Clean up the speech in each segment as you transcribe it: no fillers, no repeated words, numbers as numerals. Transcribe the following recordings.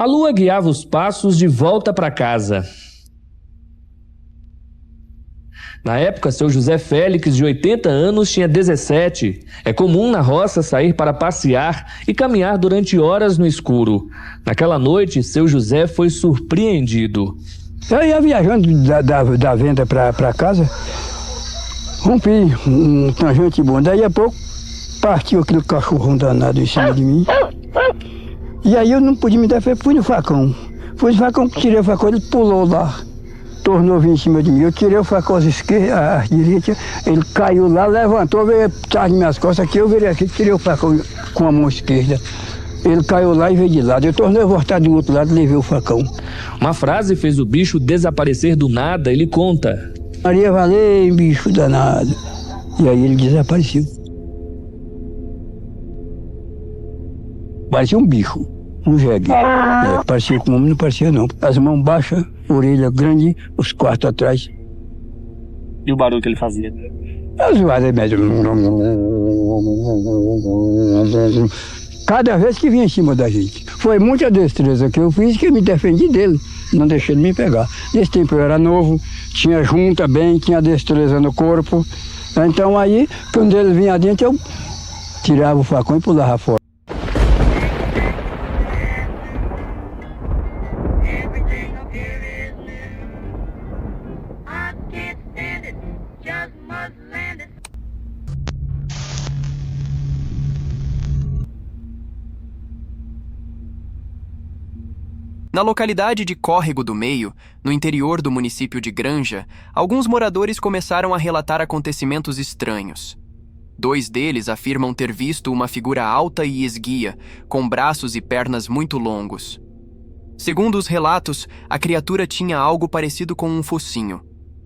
A lua guiava os passos de volta para casa. Na época, seu José Félix, de 80 anos, tinha 17. É comum na roça sair para passear e caminhar durante horas no escuro. Naquela noite, seu José foi surpreendido. Eu ia viajando da venda para casa, rompi um tangente bom. Daí a pouco partiu aquele cachorrão danado em cima de mim. E aí eu não pude me defender, fui no facão. Fui no facão, tirei o facão, ele pulou lá. Tornou vir em cima de mim. Eu tirei o facão à direita, ele caiu lá, levantou, veio atrás de minhas costas aqui, eu virei aqui, tirei o facão com a mão esquerda. Ele caiu lá e veio de lado. Eu tornei a voltar do outro lado e levei o facão. Uma frase fez o bicho desaparecer do nada. Ele conta: Maria, valeu, bicho danado. E aí ele desapareceu. Parecia um bicho, um jegue. Parecia com um homem, não parecia não. As mãos baixas, orelha grande, os quartos atrás. E o barulho que ele fazia? As vozes médias. Cada vez que vinha em cima da gente. Foi muita destreza que eu fiz que eu me defendi dele. Não deixei ele me pegar. Nesse tempo eu era novo, tinha junta bem, tinha destreza no corpo. Então aí, quando ele vinha dentro, eu tirava o facão e pulava fora. Na localidade de Córrego do Meio, no interior do município de Granja, alguns moradores começaram a relatar acontecimentos estranhos. 2 deles afirmam ter visto uma figura alta e esguia, com braços e pernas muito longos. Segundo os relatos, a criatura tinha algo parecido com um focinho,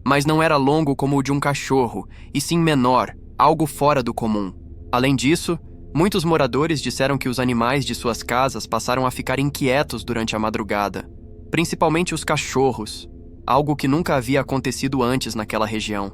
mas não era longo como o de um cachorro, e sim menor, algo fora do comum. Além disso, muitos moradores disseram que os animais de suas casas passaram a ficar inquietos durante a madrugada, principalmente os cachorros, algo que nunca havia acontecido antes naquela região.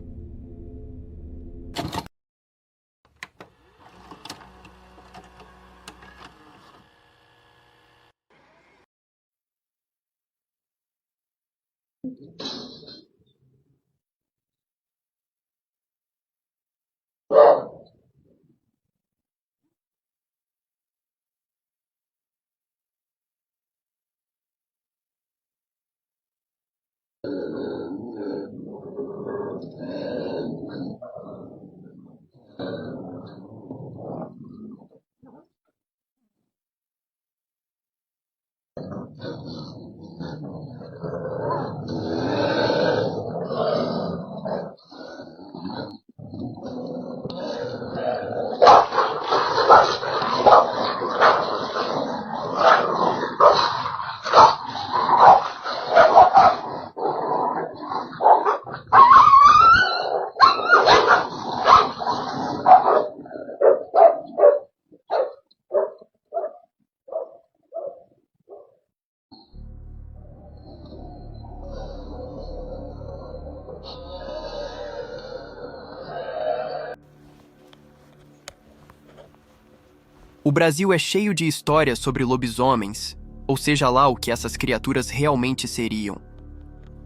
O Brasil é cheio de histórias sobre lobisomens, ou seja lá o que essas criaturas realmente seriam.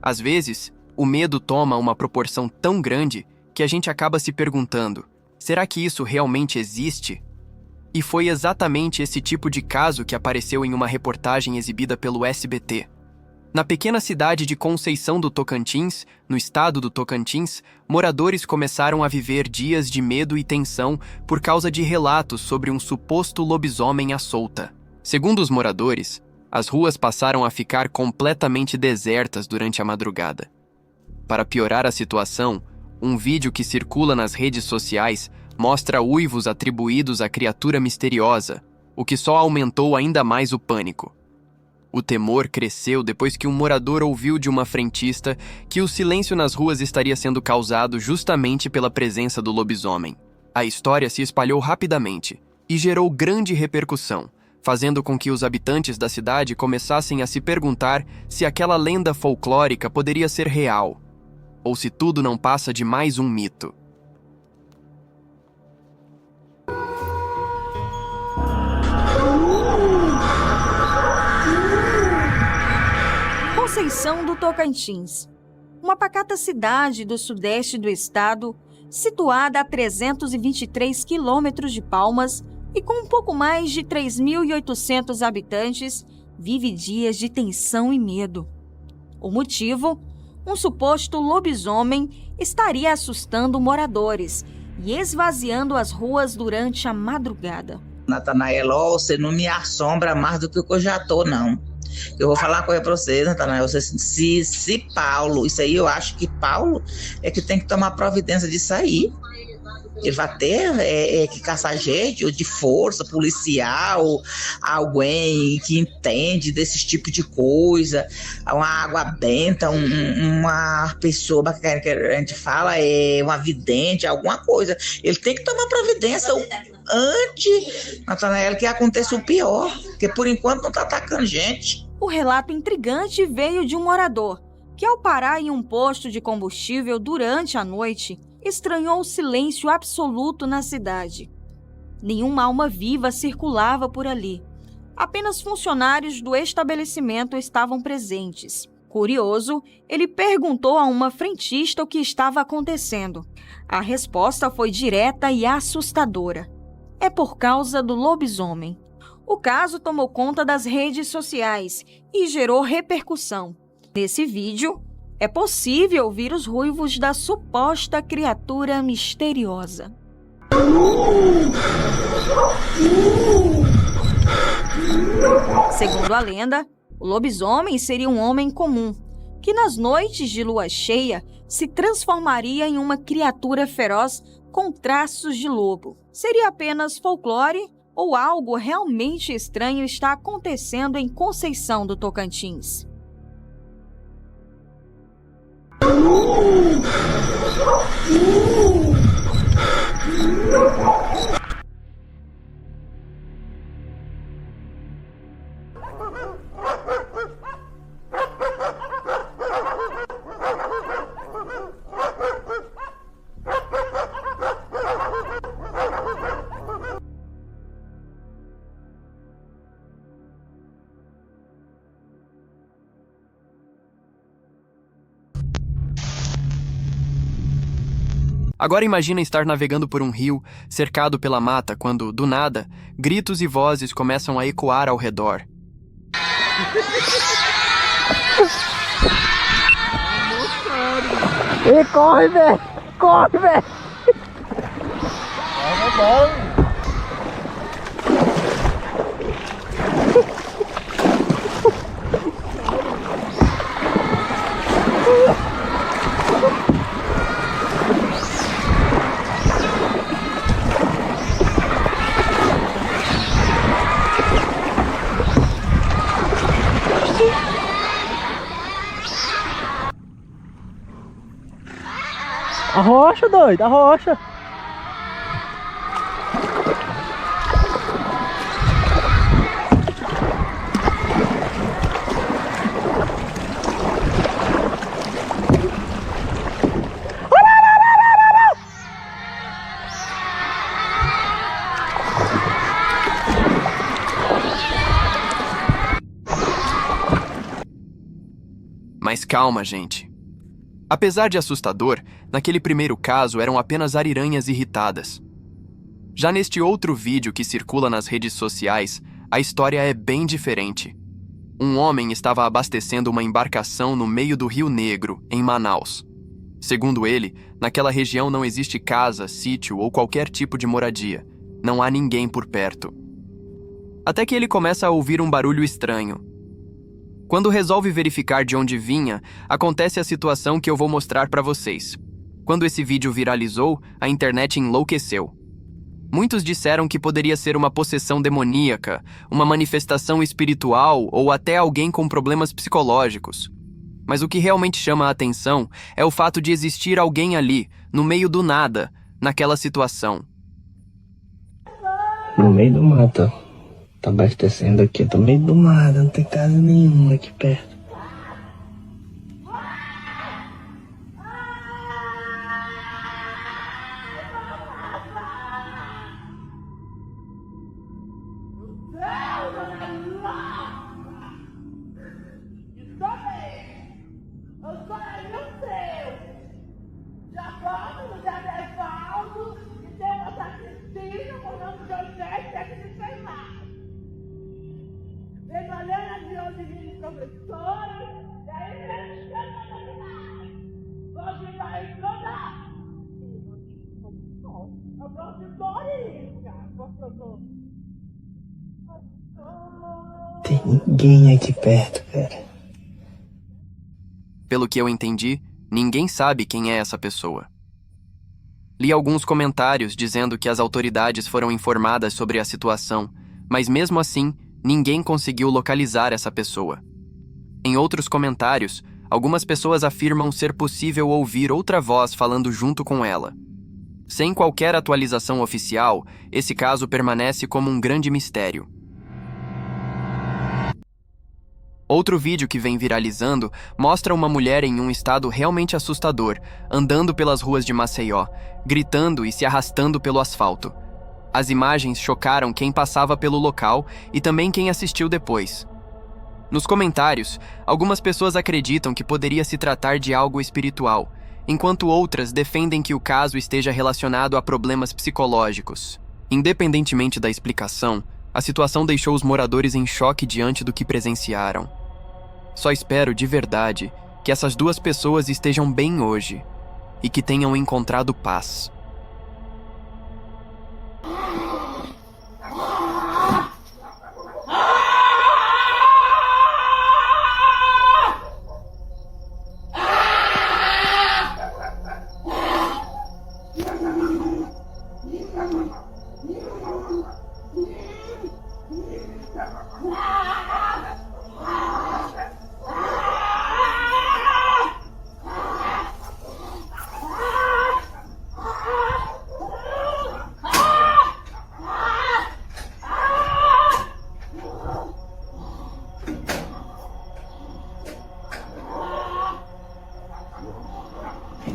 Às vezes, o medo toma uma proporção tão grande que a gente acaba se perguntando: será que isso realmente existe? E foi exatamente esse tipo de caso que apareceu em uma reportagem exibida pelo SBT. Na pequena cidade de Conceição do Tocantins, no estado do Tocantins, moradores começaram a viver dias de medo e tensão por causa de relatos sobre um suposto lobisomem à solta. Segundo os moradores, as ruas passaram a ficar completamente desertas durante a madrugada. Para piorar a situação, um vídeo que circula nas redes sociais mostra uivos atribuídos à criatura misteriosa, o que só aumentou ainda mais o pânico. O temor cresceu depois que um morador ouviu de uma frentista que o silêncio nas ruas estaria sendo causado justamente pela presença do lobisomem. A história se espalhou rapidamente e gerou grande repercussão, fazendo com que os habitantes da cidade começassem a se perguntar se aquela lenda folclórica poderia ser real, ou se tudo não passa de mais um mito. Conceição do Tocantins, uma pacata cidade do sudeste do estado, situada a 323 quilômetros de Palmas e com um pouco mais de 3.800 habitantes, vive dias de tensão e medo. O motivo? Um suposto lobisomem estaria assustando moradores e esvaziando as ruas durante a madrugada. Natanael, você não me assombra mais do que eu já tô, não. Eu vou falar uma coisa pra você, Natanael. Se Paulo, isso aí eu acho que Paulo é que tem que tomar providência disso aí. Ele vai ter que caçar gente, ou de força policial, alguém que entende desse tipo de coisa, uma água benta, uma pessoa que a gente fala, uma vidente, alguma coisa. Ele tem que tomar providência antes, Natanael, que aconteça o pior, porque por enquanto não está atacando gente. O relato intrigante veio de um morador que, ao parar em um posto de combustível durante a noite, estranhou o silêncio absoluto na cidade. Nenhuma alma viva circulava por ali. Apenas funcionários do estabelecimento estavam presentes. Curioso, ele perguntou a uma frentista o que estava acontecendo. A resposta foi direta e assustadora. É por causa do lobisomem. O caso tomou conta das redes sociais e gerou repercussão. Nesse vídeo, é possível ouvir os ruivos da suposta criatura misteriosa. Segundo a lenda, o lobisomem seria um homem comum, que nas noites de lua cheia se transformaria em uma criatura feroz com traços de lobo. Seria apenas folclore ou algo realmente estranho está acontecendo em Conceição do Tocantins? Agora imagina estar navegando por um rio, cercado pela mata, quando, do nada, gritos e vozes começam a ecoar ao redor. E corre, velho! Corre, velho! Arrocha, doido, arrocha. Mas calma, gente. Apesar de assustador, naquele primeiro caso eram apenas ariranhas irritadas. Já neste outro vídeo que circula nas redes sociais, a história é bem diferente. Um homem estava abastecendo uma embarcação no meio do Rio Negro, em Manaus. Segundo ele, naquela região não existe casa, sítio ou qualquer tipo de moradia. Não há ninguém por perto. Até que ele começa a ouvir um barulho estranho. Quando resolve verificar de onde vinha, acontece a situação que eu vou mostrar para vocês. Quando esse vídeo viralizou, a internet enlouqueceu. Muitos disseram que poderia ser uma possessão demoníaca, uma manifestação espiritual ou até alguém com problemas psicológicos. Mas o que realmente chama a atenção é o fato de existir alguém ali, no meio do nada, naquela situação. No meio do mato. Tá abastecendo aqui, tô no meio do nada, não tem casa nenhuma aqui perto. Tem ninguém aqui perto, cara. Pelo que eu entendi, ninguém sabe quem é essa pessoa. Li alguns comentários dizendo que as autoridades foram informadas sobre a situação, mas mesmo assim, ninguém conseguiu localizar essa pessoa. Em outros comentários, algumas pessoas afirmam ser possível ouvir outra voz falando junto com ela. Sem qualquer atualização oficial, esse caso permanece como um grande mistério. Outro vídeo que vem viralizando mostra uma mulher em um estado realmente assustador, andando pelas ruas de Maceió, gritando e se arrastando pelo asfalto. As imagens chocaram quem passava pelo local e também quem assistiu depois. Nos comentários, algumas pessoas acreditam que poderia se tratar de algo espiritual, enquanto outras defendem que o caso esteja relacionado a problemas psicológicos. Independentemente da explicação, a situação deixou os moradores em choque diante do que presenciaram. Só espero, de verdade, que essas duas pessoas estejam bem hoje e que tenham encontrado paz.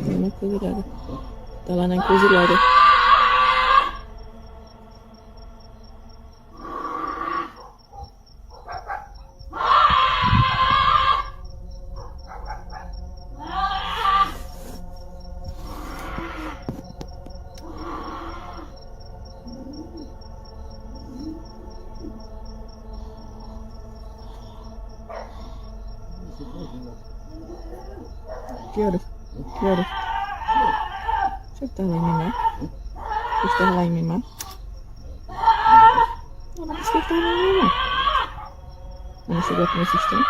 Na encruzilhada. Tá lá na encruzilhada. Que horas? Que horas? Você tá lá em Mimar? Você está lá em Mimar? Não, você tá lá em Mimar. Não chegou com esse instante?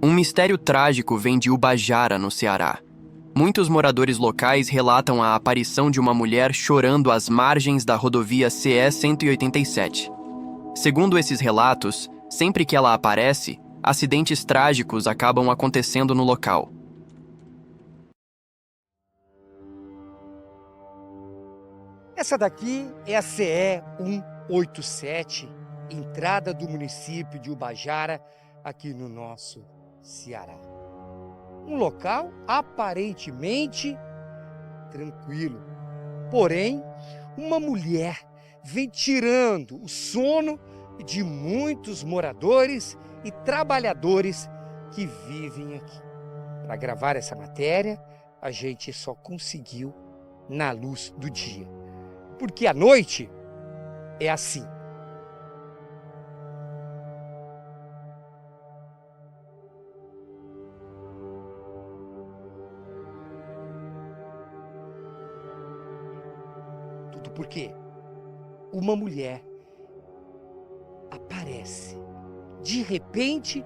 Um mistério trágico vem de Ubajara, no Ceará. Muitos moradores locais relatam a aparição de uma mulher chorando às margens da rodovia CE 187. Segundo esses relatos, sempre que ela aparece, acidentes trágicos acabam acontecendo no local. Essa daqui é a CE 187, entrada do município de Ubajara, aqui no nosso Ceará. Um local aparentemente tranquilo. Porém, uma mulher vem tirando o sono de muitos moradores e trabalhadores que vivem aqui. Para gravar essa matéria, a gente só conseguiu na luz do dia. Porque à noite é assim. Tudo porque uma mulher aparece de repente,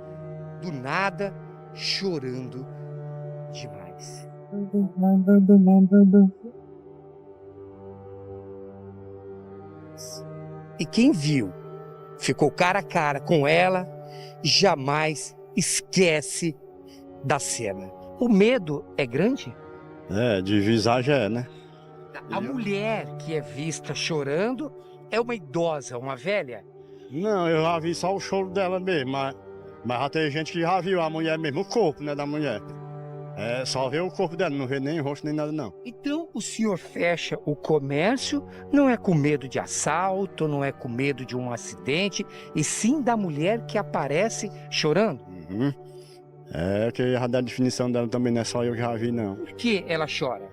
do nada, chorando demais. E quem viu, ficou cara a cara com ela, jamais esquece da cena. O medo é grande? É, de visagem é, né? A mulher que é vista chorando é uma idosa, uma velha? Não, eu já vi só o choro dela mesmo, mas já tem gente que já viu a mulher mesmo, o corpo, né, da mulher. É, só vê o corpo dela, não vê nem o rosto nem nada não. Então o senhor fecha o comércio, não é com medo de assalto, não é com medo de um acidente, e sim da mulher que aparece chorando? Uhum. É que já dá a definição dela também, não é só eu que já vi não. Por que ela chora?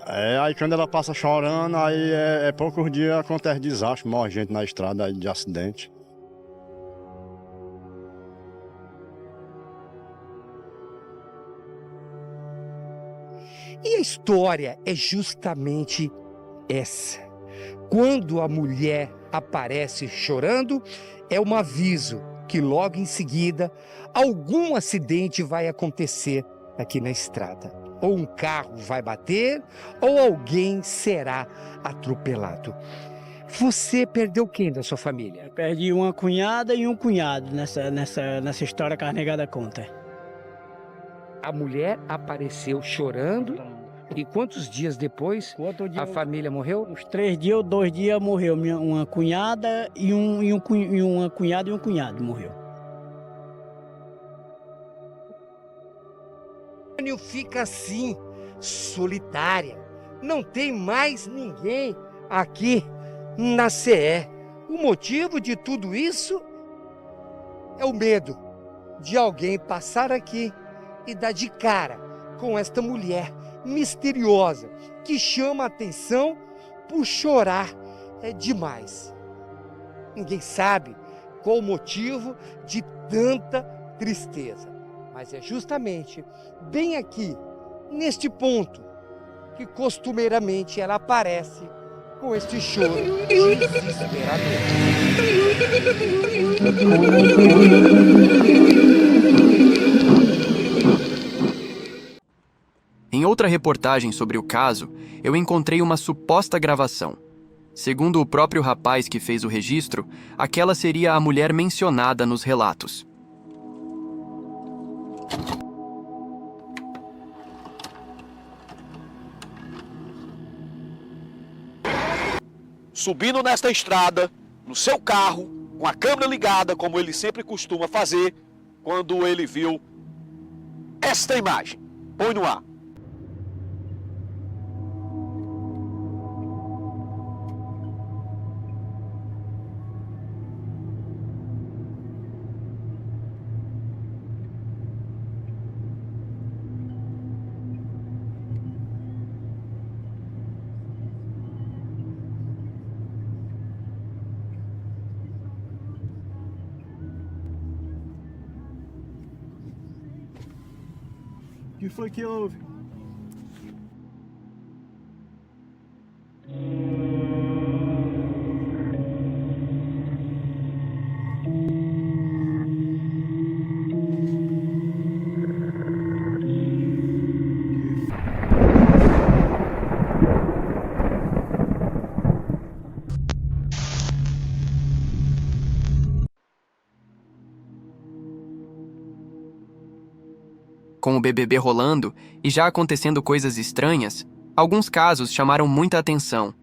É, aí quando ela passa chorando, aí poucos dias acontece desastre, morre gente na estrada aí de acidente. E a história é justamente essa. Quando a mulher aparece chorando, é um aviso que logo em seguida algum acidente vai acontecer aqui na estrada. Ou um carro vai bater, ou alguém será atropelado. Você perdeu quem da sua família? Eu perdi uma cunhada e um cunhado nessa história que a negada conta. A mulher apareceu chorando e quantos dias depois a família morreu? Uns 3 dias ou 2 dias morreu uma cunhada e uma cunhada e um cunhado morreu. Fica assim, solitária. Não tem mais ninguém aqui na CE. O motivo de tudo isso é o medo de alguém passar aqui e dar de cara com esta mulher misteriosa que chama a atenção por chorar demais. Ninguém sabe qual o motivo de tanta tristeza, mas é justamente bem aqui, neste ponto, que costumeiramente ela aparece com este choro desesperador. Em outra reportagem sobre o caso, eu encontrei uma suposta gravação. Segundo o próprio rapaz que fez o registro, aquela seria a mulher mencionada nos relatos. Subindo nesta estrada, no seu carro, com a câmera ligada, como ele sempre costuma fazer, quando ele viu esta imagem. Põe no ar. O que foi que houve? Com o BBB rolando e já acontecendo coisas estranhas, alguns casos chamaram muita atenção.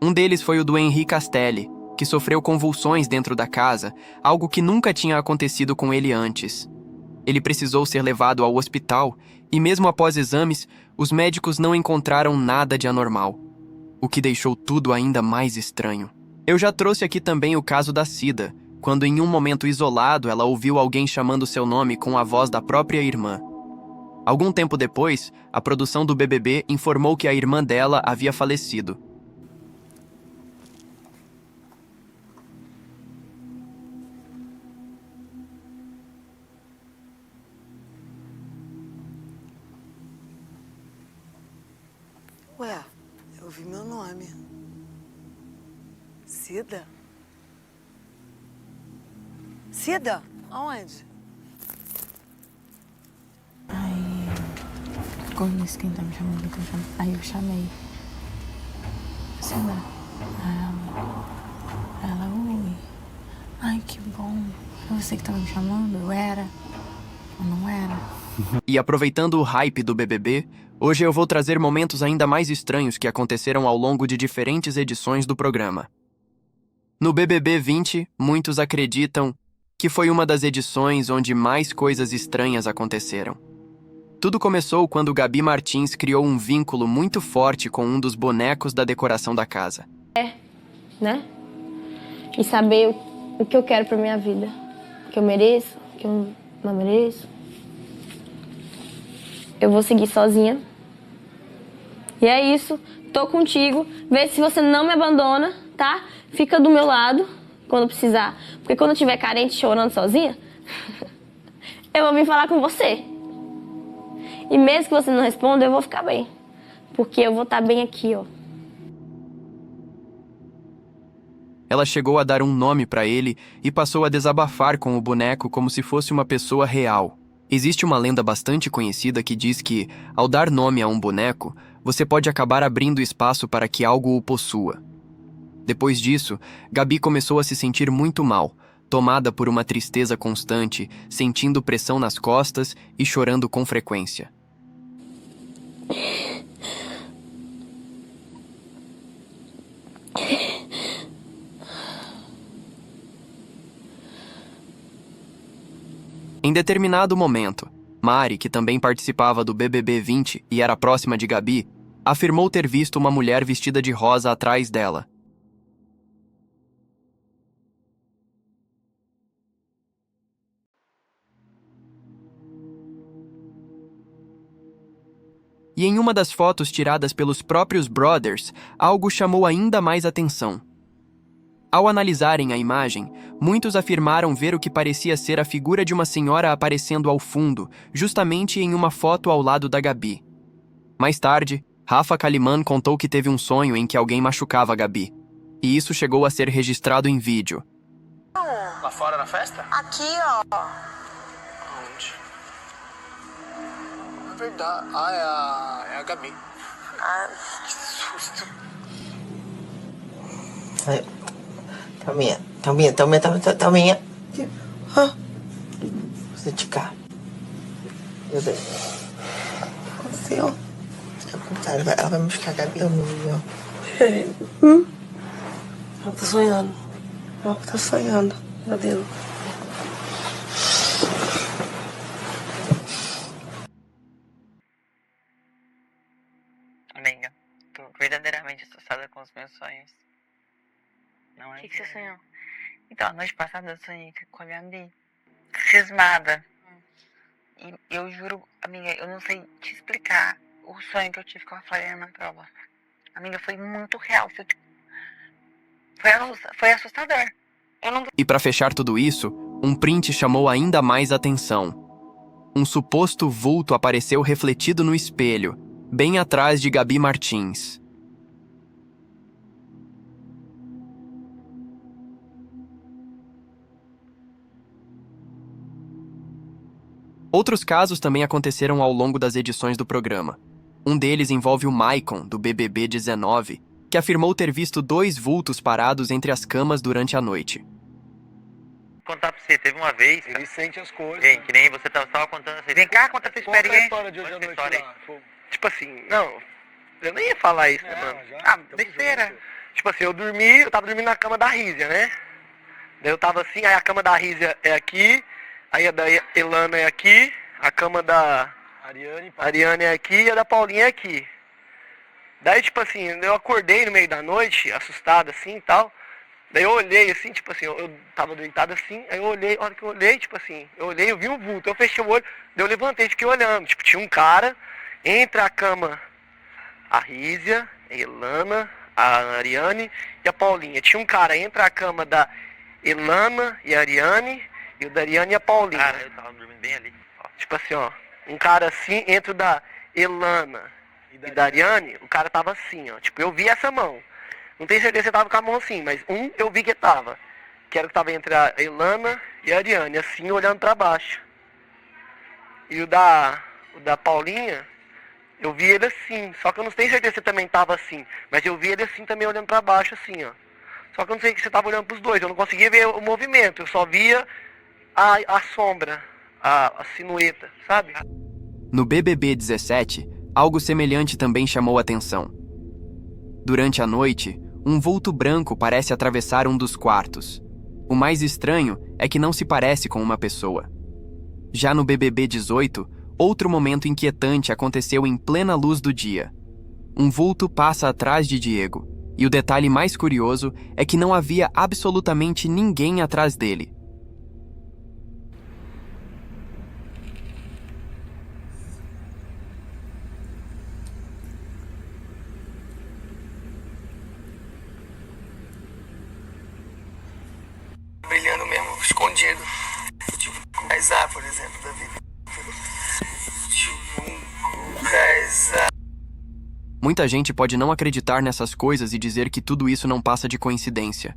Um deles foi o do Henri Castelli, que sofreu convulsões dentro da casa, algo que nunca tinha acontecido com ele antes. Ele precisou ser levado ao hospital e, mesmo após exames, os médicos não encontraram nada de anormal, o que deixou tudo ainda mais estranho. Eu já trouxe aqui também o caso da Cida, quando em um momento isolado ela ouviu alguém chamando seu nome com a voz da própria irmã. Algum tempo depois, a produção do BBB informou que a irmã dela havia falecido. Ué, eu ouvi meu nome. Cida? Cida? Aonde? Quando disse quem tá me chamando, aí eu chamei. Cida. Ela, oi. Ai, que bom. Você que tava me chamando? Eu era. Eu não era. E aproveitando o hype do BBB, hoje eu vou trazer momentos ainda mais estranhos que aconteceram ao longo de diferentes edições do programa. No BBB 20, muitos acreditam que foi uma das edições onde mais coisas estranhas aconteceram. Tudo começou quando Gabi Martins criou um vínculo muito forte com um dos bonecos da decoração da casa. Né? E saber o que eu quero pra minha vida. O que eu mereço, o que eu não mereço. Eu vou seguir sozinha. E é isso. Tô contigo. Vê se você não me abandona, tá? Fica do meu lado quando precisar. Porque quando eu estiver carente, chorando sozinha, eu vou vir falar com você. E mesmo que você não responda, eu vou ficar bem. Porque eu vou estar bem aqui, ó. Ela chegou a dar um nome pra ele e passou a desabafar com o boneco como se fosse uma pessoa real. Existe uma lenda bastante conhecida que diz que, ao dar nome a um boneco, você pode acabar abrindo espaço para que algo o possua. Depois disso, Gabi começou a se sentir muito mal, tomada por uma tristeza constante, sentindo pressão nas costas e chorando com frequência. Em determinado momento, Mari, que também participava do BBB 20 e era próxima de Gabi, afirmou ter visto uma mulher vestida de rosa atrás dela. E em uma das fotos tiradas pelos próprios brothers, algo chamou ainda mais atenção. Ao analisarem a imagem, muitos afirmaram ver o que parecia ser a figura de uma senhora aparecendo ao fundo, justamente em uma foto ao lado da Gabi. Mais tarde, Rafa Kalimann contou que teve um sonho em que alguém machucava a Gabi. E isso chegou a ser registrado em vídeo. Lá fora na festa? Aqui, ó. Onde? É verdade. É a Gabi. Que susto. Thelminha. Você de cá. Meu Deus. O que aconteceu? Ela vai buscar a Gabi. Thelminha. Ela tá sonhando. Meu Deus. Amiga, tô verdadeiramente assustada com os meus sonhos. Não é? O que você sonhou? Então, a noite passada eu sonhei com a Gabi, cismada. E eu juro, amiga, eu não sei te explicar o sonho que eu tive com a Floriana na prova. Amiga, foi muito real. Foi assustador. E para fechar tudo isso, um print chamou ainda mais atenção. Um suposto vulto apareceu refletido no espelho, bem atrás de Gabi Martins. Outros casos também aconteceram ao longo das edições do programa. Um deles envolve o Maicon, do BBB 19, que afirmou ter visto 2 vultos parados entre as camas durante a noite. Vou contar pra você, teve uma vez... Ele sente as coisas. Vem, que nem você tava contando assim. Vem cá, conta a tua experiência. História de hoje à noite lá. Tipo assim, não, eu nem ia falar isso, né, mano? Besteira. Junto. Tipo assim, eu tava dormindo na cama da Rízia, né? Daí eu tava assim, aí a cama da Rízia é aqui, aí a da Elana é aqui, a cama da Ariane é aqui e a da Paulinha é aqui. Daí, tipo assim, eu acordei no meio da noite, assustado assim e tal. Daí eu olhei assim, tipo assim, eu tava deitado assim, aí eu olhei, a hora que eu olhei, tipo assim, eu vi um vulto, eu fechei o olho, daí eu levantei e fiquei olhando. Tipo, tinha um cara entre a cama, a Rízia, a Elana, a Ariane e a Paulinha. Tinha um cara entre a cama da Elana e a Ariane, e o da Ariane e a Paulinha. Cara, eu tava dormindo bem ali. Tipo assim, ó, um cara assim entre o da Elana e da Ariane, o cara tava assim, ó. Tipo, eu vi essa mão. Não tenho certeza se ele tava com a mão assim, mas um eu vi que tava. Que era o que tava entre a Elana e a Ariane, assim, olhando pra baixo. E o da Paulinha, eu vi ele assim. Só que eu não tenho certeza se ele também tava assim. Mas eu vi ele assim também olhando pra baixo, assim, ó. Só que eu não sei se você tava olhando pros dois. Eu não conseguia ver o movimento. Eu só via a sombra, a silhueta, sabe? No BBB 17, algo semelhante também chamou atenção. Durante a noite, um vulto branco parece atravessar um dos quartos. O mais estranho é que não se parece com uma pessoa. Já no BBB 18, Outro momento inquietante aconteceu em plena luz do dia. Um vulto passa atrás de Diego, e o detalhe mais curioso é que não havia absolutamente ninguém atrás dele. Brilhando mesmo, escondido. Tipo, Kaysar, por exemplo, da vida. Tipo, Kaysar. Muita gente pode não acreditar nessas coisas e dizer que tudo isso não passa de coincidência.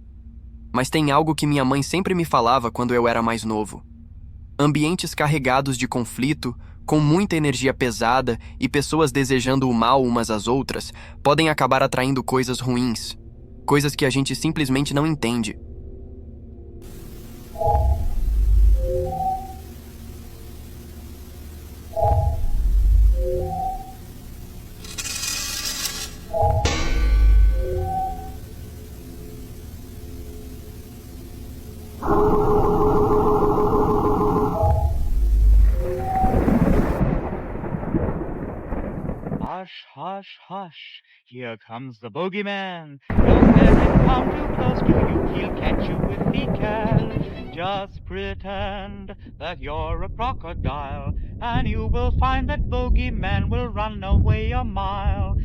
Mas tem algo que minha mãe sempre me falava quando eu era mais novo. Ambientes carregados de conflito, com muita energia pesada e pessoas desejando o mal umas às outras, podem acabar atraindo coisas ruins. Coisas que a gente simplesmente não entende. Hush, hush, hush, here comes the bogeyman. Don't let him come too close to you, he'll catch you if he can. Just pretend that you're a crocodile, and you will find that bogeyman will run away a mile.